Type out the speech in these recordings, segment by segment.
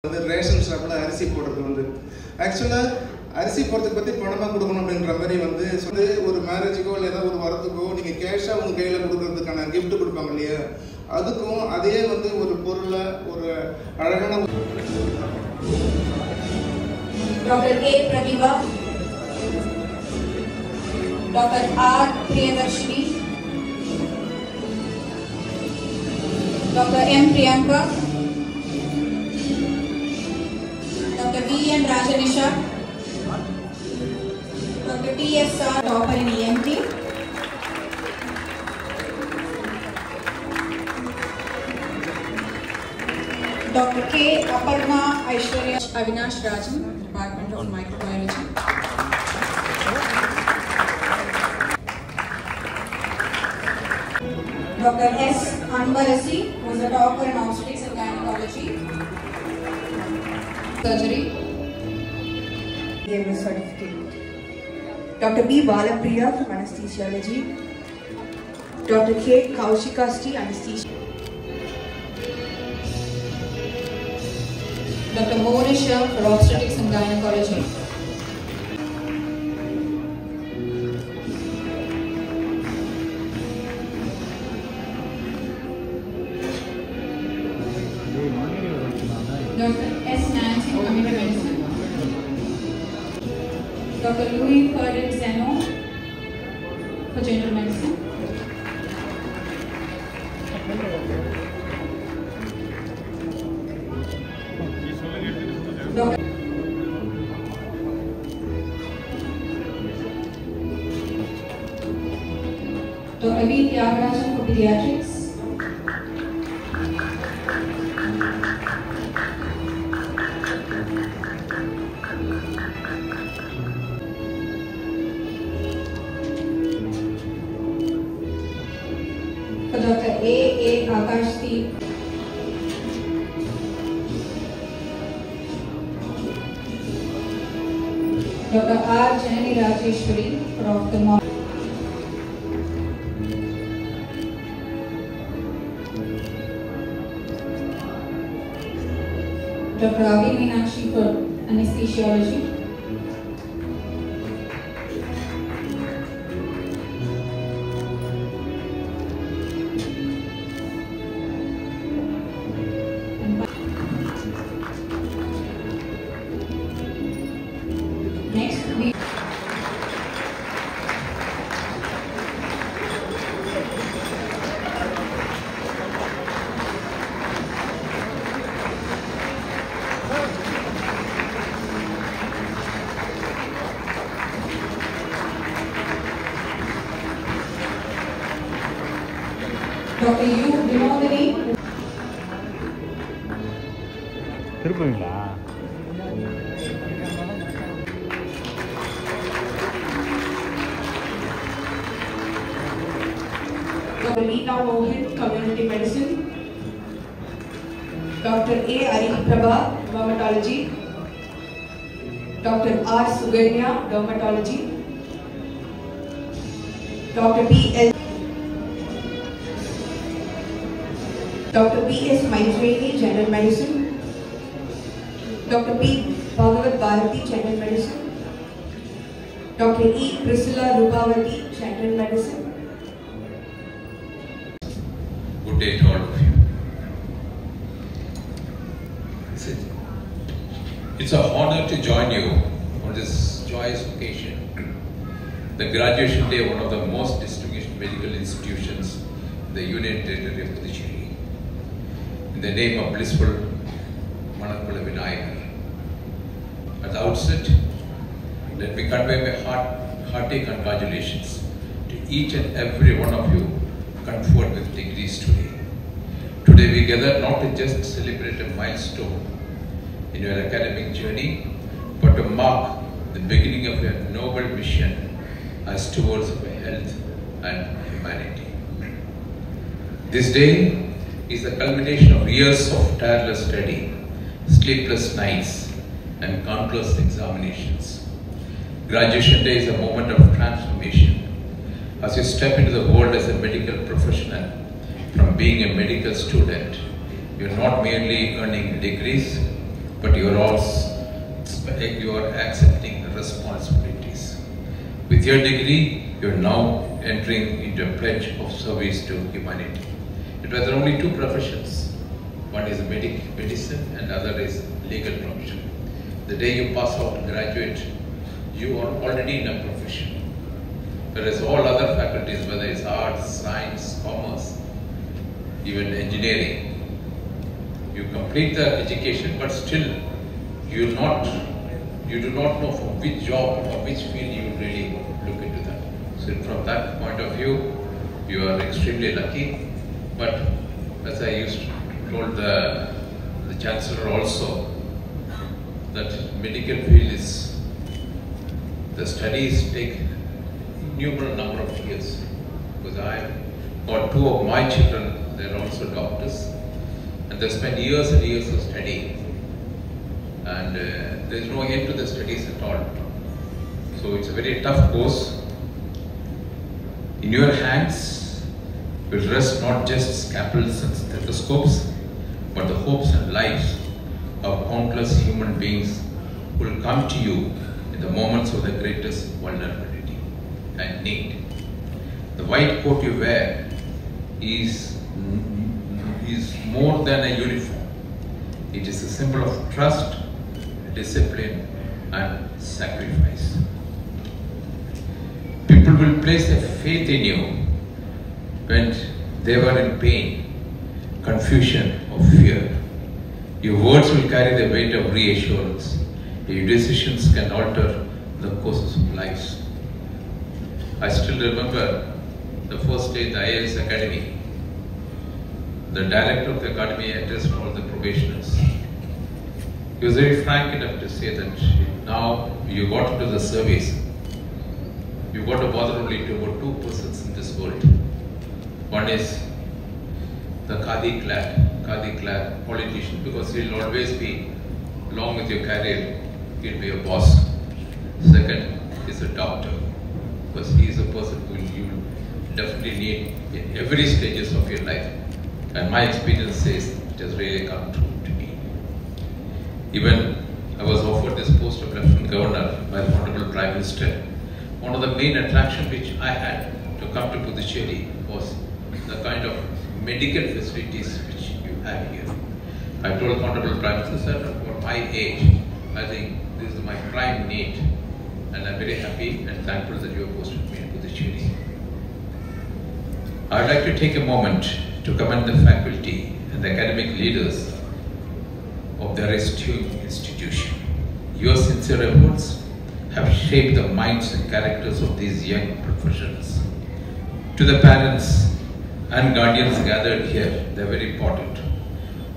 Ration ஷாப்ல அரிசி போடுறது வந்து ஆக்சுவலா அரிசி போடுறதுக்கு பத்தி பணமா கொடுக்கணும் அப்படின்ற மாதிரி வந்து ஒரு மேரேஜுக்கோ இல்லை ஏதாவது ஒரு வரத்துக்கோ நீங்க கேஷா உங்க கையில கொடுக்கறதுக்கான கிஃப்ட் கொடுப்பாங்க இல்லையா, அதுக்கும் அதே வந்து ஒரு பொருளை ஒரு அழகான doctor A Prathibha, doctor R Priyadharshini, doctor M Priyanka, Dr. V.N. Rajanisha, Dr. T.S.R. topper in ENT, Dr. K. Aparna Aishwarya, Avinash Rajan, Department of Microbiology, Dr. S. Anbarasi, who is a topper in obstetrics and gynecology. Surgery. Gave a certificate. Dr. B. Balapriya from anesthesiology. Dr. K. Kaushikasti, anesthesia. Dr. Monisha for obstetrics and gynecology. Dr. S. Nancy, family medicine. Dr. Louis Ferdinand Zeno for general medicine. Dr. V. Tyagarajan for pediatrics. For Dr. A. Akashdeep. Dr. R. Janani Rajeshwari for ophthalmology. Dr. Avi Meenakshi for anesthesiology. Next, we Dr. U. Vinodani. திருப்பீங்களா? Dr. Neeta Mohan, community medicine. Dr. A. Ariprabha, dermatology. Dr. R. Suganya, dermatology. Dr. B. L. Dr. B. S. Maitreyi, general medicine. Dr. P. Bhagavat Bharati, general medicine. Dr. E. Priscilla Rupavati, general medicine. Good day to all of you. It's an honor to join you on this joyous occasion, the graduation day of one of the most distinguished medical institutions in the Union Territory of Puducherry. In the name of blissful Manakula Vinayakar. At the outset, let me convey my hearty congratulations to each and every one of you conferred with degrees today. Today we gather not to just celebrate a milestone in your academic journey, but to mark the beginning of your noble mission as stewards of health and humanity. This day is the culmination of years of tireless study, sleepless nights, and countless examinations. Graduation day is a moment of transformation as you step into the world as a medical professional. From being a medical student, you're not merely earning degrees, but you are accepting the responsibilities. With your degree, you are now entering into a pledge of service to humanity. It was only two professions. One is medicine and other is legal profession. The day you pass out and graduate, you are already in a profession. Whereas all other faculties, whether it's arts, science, commerce, even engineering, you complete the education, but still you do not know from which job or which field you really look into that. So from that point of view, you are extremely lucky. But as I told the Chancellor also, that medical field is, the studies take innumerable number of years. Because I got two of my children, they're also doctors, and they spend years and years of studying. And there's no end to the studies at all. So it's a very tough course. In your hands will rest not just scalpels and stethoscopes, but the hopes and lives of countless human beings who will come to you in the moments of the greatest vulnerability and need. The white coat you wear is more than a uniform. It is a symbol of trust, discipline, and sacrifice. People will place their faith in you when they were in pain, confusion, or fear. Your words will carry the weight of reassurance. Your decisions can alter the courses of lives. I still remember the first day at the IAS Academy. The director of the academy addressed all the probationers. He was very frank enough to say that now you got into the service, you got to bother only to about two persons in this world. One is the khadi clad politician, because he'll always be, along with your career, he'll be your boss. Second is a doctor, because he is a person who you definitely need in every stages of your life. And my experience says it has really come true to me. Even I was offered this post of Lieutenant Governor by the Honorable Prime Minister. One of the main attractions which I had to come to Puducherry was the kind of medical facilities which you have here. I told the Honorable Prime Minister, sir, for my age, I think this is my prime need, and I'm very happy and thankful that you have posted me in Puducherry. I would like to take a moment to commend the faculty and the academic leaders of the rescue institution. Your sincere efforts have shaped the minds and characters of these young professionals. To the parents and guardians gathered here, they are very important.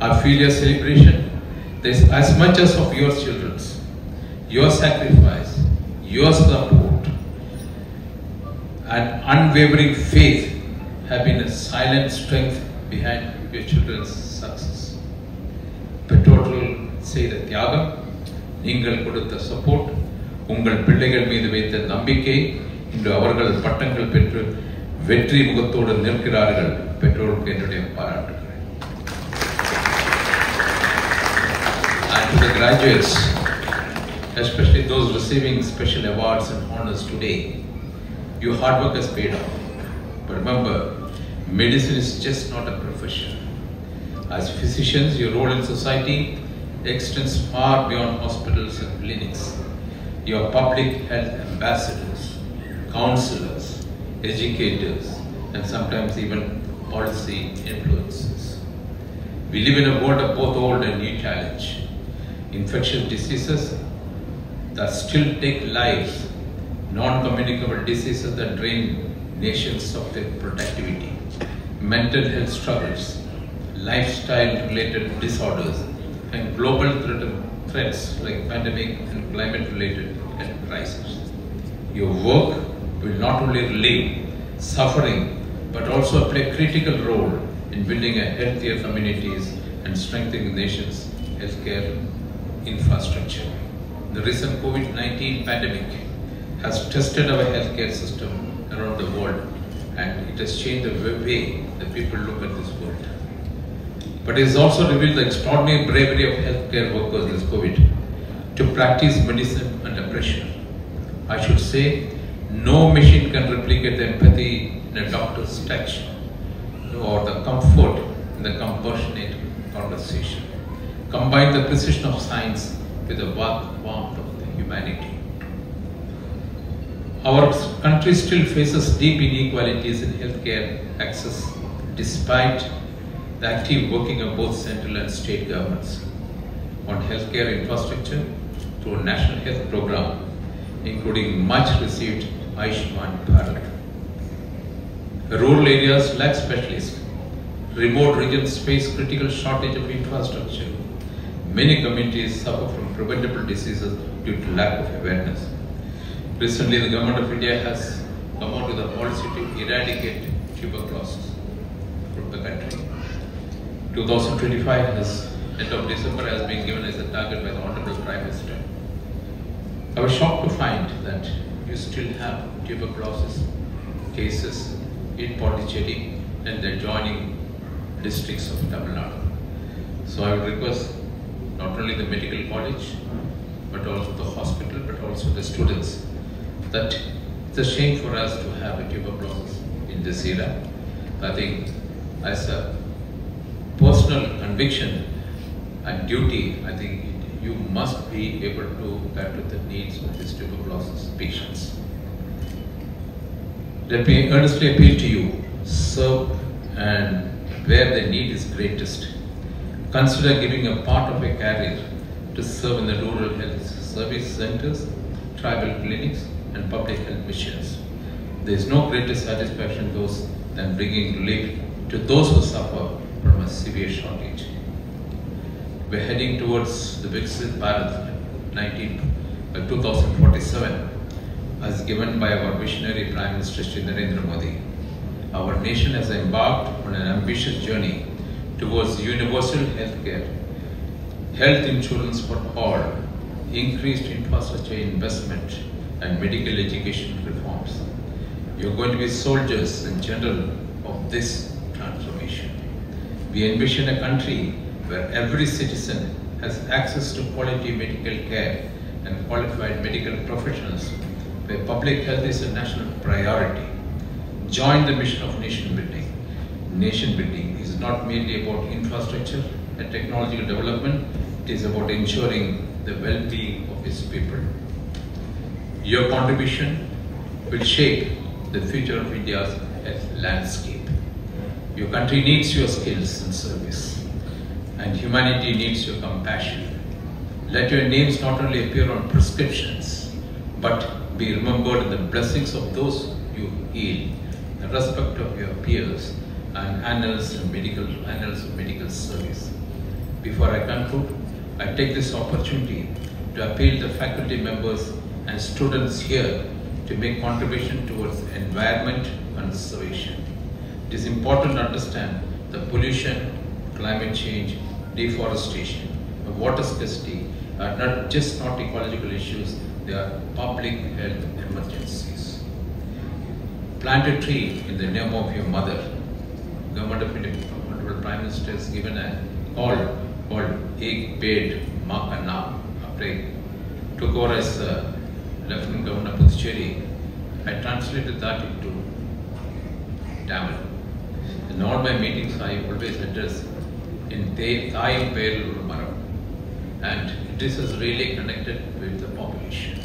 I feel your celebration. There is as much as of your children's, your sacrifice, your support, and unwavering faith have been a silent strength behind your children's success. பெற்றோர்கள் செய்த தியாகம், நீங்கள் கொடுத்த support, உங்கள் பிள்ளைகள் மீது வைத்த நம்பிக்கை, இன்று அவர்கள் பட்டங்கள் பெற்று வெற்றி முகத்தோடு நிற்கிறார்கள். பெற்றோருக்கு என்னுடைய பாராட்டுகள். And to the graduates, especially those receiving special awards and honors today, your hard work has paid off. But remember, medicine is just not a profession. As physicians, your role in society extends far beyond hospitals and clinics. You are public health ambassadors, counselors, educators, and sometimes even policy influencers. We live in a world of both old and new challenge. Infectious diseases that still take lives, non-communicable diseases that drain nations of their productivity, mental health struggles, lifestyle-related disorders, and global threats like pandemic and climate-related health crises. Your work will not only relieve suffering, but also play a critical role in building a healthier communities and strengthening the nation's healthcare infrastructure. The recent COVID-19 pandemic has tested our healthcare system around the world, and it has changed the way that people look at this world. But it has also revealed the extraordinary bravery of healthcare workers in this COVID to practice medicine under pressure. I should say, no machine can replicate the empathy in a doctor's touch or the comfort in the compassionate conversation. Combine the precision of science with the warmth of the humanity. Our country still faces deep inequalities in healthcare access despite the active working of both central and state governments on healthcare infrastructure through a national health program, including much received Ayushman Bharat. Rural areas lack specialists. Remote regions face critical shortage of infrastructure. Many communities suffer from preventable diseases due to lack of awareness. Recently, the Government of India has come out with a policy to eradicate tuberculosis from the country. 2025 end of December has been given as a target by the Honorable Prime Minister. I was shocked to find that you still have tuberculosis cases in Pondicherry and the adjoining districts of Tamil Nadu. So I would request not only the medical college, but also the hospital, but also the students, that it's a shame for us to have a tuberculosis in this era. I think as a personal conviction and duty, I think you must be able to cater the needs of these tuberculosis patients. Let me earnestly appeal to you, serve and where the need is greatest. Consider giving a part of a career to serve in the rural health service centers, tribal clinics and public health missions. There is no greater satisfaction than bringing relief to those who suffer from a severe shortage. We're heading towards the Viksit Bharat 2047 as given by our visionary Prime Minister Shri Narendra Modi. Our nation has embarked on an ambitious journey towards universal healthcare, health insurance for all, increased infrastructure investment and medical education reforms. You're going to be soldiers and generals of this transformation. We envision a country where every citizen has access to quality medical care and qualified medical professionals, where public health is a national priority. Join the mission of nation building. Nation building is not merely about infrastructure and technological development, it is about ensuring the well-being of its people. Your contribution will shape the future of India's health landscape. Your country needs your skills and service, and humanity needs your compassion. Let your names not only appear on prescriptions, but be remembered in the blessings of those you heal, the respect of your peers, and annals of medical service. Before I conclude, I take this opportunity to appeal to faculty members and students here to make contribution towards environment conservation. It is important to understand that pollution, climate change, deforestation, water scarcity are not ecological issues, they are public health emergencies. Plant a tree in the name of your mother. Government of India, Honorable Prime Minister has given a call called Ek Ped Maa Ka Naam. After I took over as Lieutenant Governor of Puducherry, I translated that into Tamil. In all my meetings, I always address in Thayum Perul Maram, and this is really connected with the population.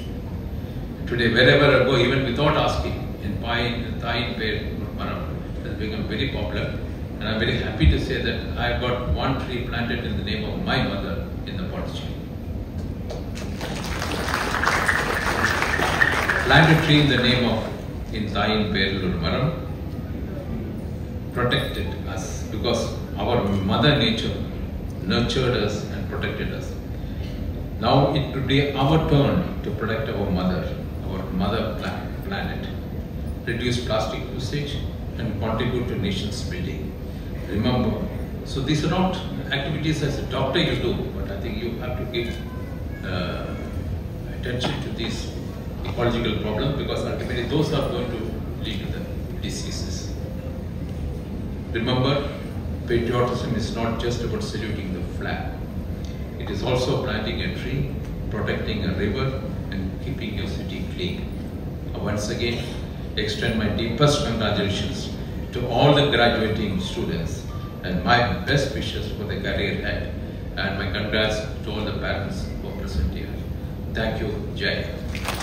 Today, wherever I go, even without asking, in Thayum Perul Maram has become very popular, and I'm very happy to say that I've got one tree planted in the name of my mother in the Pondicherry. Plant a tree in the name of Thayum Perul Maram protected us because our mother nature nurtured us and protected us. Now it will be our turn to protect our mother planet, reduce plastic usage and contribute to nation's building. Remember, so these are not activities as a doctor you do, but I think you have to give attention to these ecological problems because ultimately those are going to lead to the diseases. Remember, patriotism is not just about saluting the flag. It is also planting a tree, protecting a river, and keeping your city clean. Once again, extend my deepest congratulations to all the graduating students and my best wishes for the career ahead, and my congrats to all the parents who are present here. Thank you, Jai.